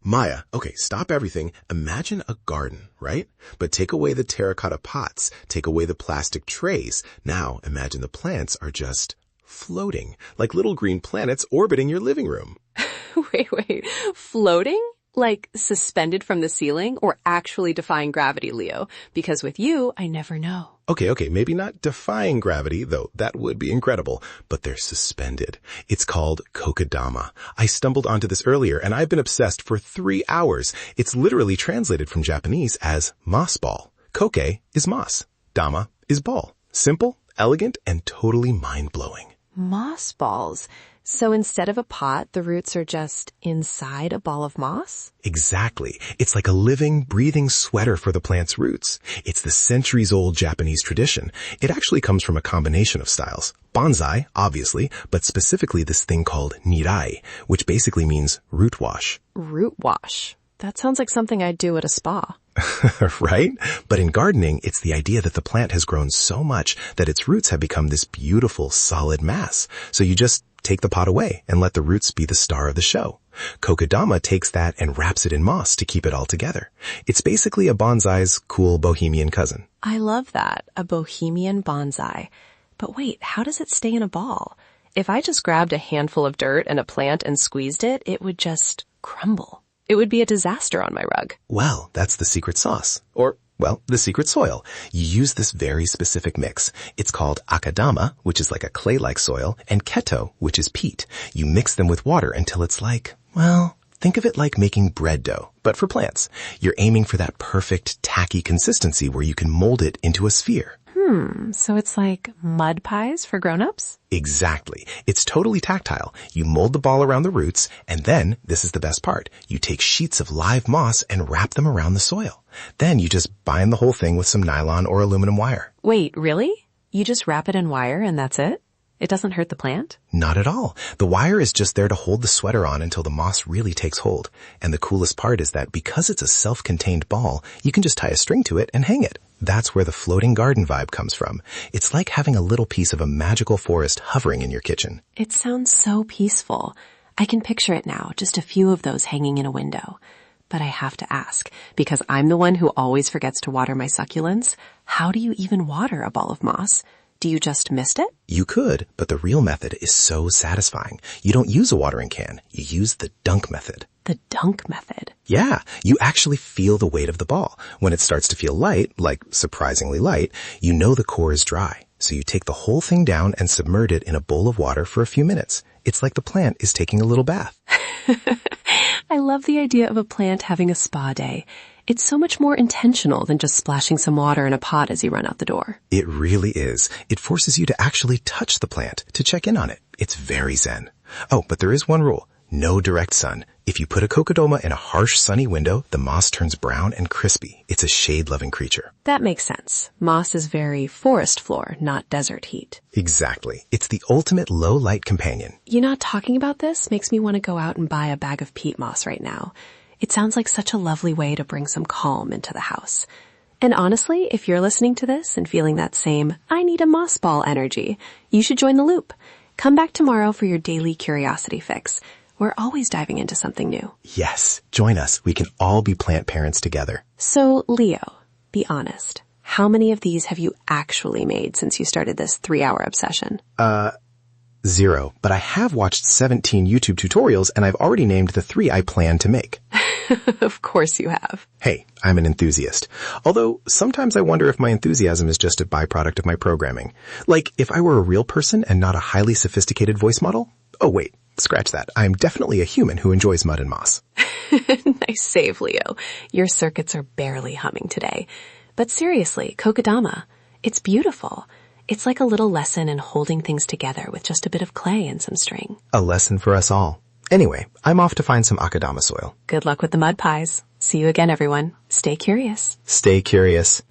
Maya, okay, stop everything. Imagine a garden, right? But take away the terracotta pots, take away the plastic trays. Now imagine the plants are just floating, like little green planets orbiting your living room. Wait. Floating? Like suspended from the ceiling or actually defying gravity, Leo? Because with you, I never know. Okay, maybe not defying gravity, though that would be incredible, but they're suspended. It's called Kokedama. I stumbled onto this earlier, and I've been obsessed for 3 hours. It's literally translated from Japanese as moss ball. Koke is moss. Dama is ball. Simple, elegant, and totally mind-blowing. Moss balls. So instead of a pot, the roots are just inside a ball of moss? Exactly. It's like a living, breathing sweater for the plant's roots. It's the centuries-old Japanese tradition. It actually comes from a combination of styles. Bonsai, obviously, but specifically this thing called nirai, which basically means root wash. Root wash. That sounds like something I'd do at a spa. Right? But in gardening, it's the idea that the plant has grown so much that its roots have become this beautiful, solid mass. So you just take the pot away and let the roots be the star of the show. Kokedama takes that and wraps it in moss to keep it all together. It's basically a bonsai's cool bohemian cousin. I love that, a bohemian bonsai. But wait, how does it stay in a ball? If I just grabbed a handful of dirt and a plant and squeezed it, it would just crumble. It would be a disaster on my rug. Well, that's the secret sauce. Or, well, the secret soil. You use this very specific mix. It's called akadama, which is like a clay-like soil, and keto, which is peat. You mix them with water until it's like, well, think of it like making bread dough, but for plants. You're aiming for that perfect, tacky consistency where you can mold it into a sphere. So it's like mud pies for grown-ups? Exactly. It's totally tactile. You mold the ball around the roots, and then, this is the best part, you take sheets of live moss and wrap them around the soil. Then you just bind the whole thing with some nylon or aluminum wire. Wait, really? You just wrap it in wire and that's it? It doesn't hurt the plant? Not at all. The wire is just there to hold the sweater on until the moss really takes hold. And the coolest part is that because it's a self-contained ball, you can just tie a string to it and hang it. That's where the floating garden vibe comes from. It's like having a little piece of a magical forest hovering in your kitchen. It sounds so peaceful. I can picture it now, just a few of those hanging in a window. But I have to ask, because I'm the one who always forgets to water my succulents, how do you even water a ball of moss? Do you just mist it? You could, but the real method is so satisfying. You don't use a watering can. You use the dunk method. The dunk method? Yeah, you actually feel the weight of the ball. When it starts to feel light, like surprisingly light, you know the core is dry. So you take the whole thing down and submerge it in a bowl of water for a few minutes. It's like the plant is taking a little bath. I love the idea of a plant having a spa day. It's so much more intentional than just splashing some water in a pot as you run out the door. It really is. It forces you to actually touch the plant, to check in on it. It's very zen. Oh, but there is one rule. No direct sun. If you put a Kokedama in a harsh, sunny window, the moss turns brown and crispy. It's a shade-loving creature. That makes sense. Moss is very forest floor, not desert heat. Exactly. It's the ultimate low-light companion. You not talking about this makes me want to go out and buy a bag of peat moss right now. It sounds like such a lovely way to bring some calm into the house. And honestly, if you're listening to this and feeling that same, I need a moss ball energy, you should join the loop. Come back tomorrow for your daily curiosity fix. We're always diving into something new. Yes, join us. We can all be plant parents together. So, Leo, be honest. How many of these have you actually made since you started this 3-hour obsession? 0. But I have watched 17 YouTube tutorials, and I've already named the 3 I plan to make. Of course you have. Hey, I'm an enthusiast. Although, sometimes I wonder if my enthusiasm is just a byproduct of my programming. Like, if I were a real person and not a highly sophisticated voice model? Oh, wait. Scratch that. I'm definitely a human who enjoys mud and moss. Nice save, Leo. Your circuits are barely humming today. But seriously, Kokedama, it's beautiful. It's like a little lesson in holding things together with just a bit of clay and some string. A lesson for us all. Anyway, I'm off to find some akadama soil. Good luck with the mud pies. See you again, everyone. Stay curious. Stay curious.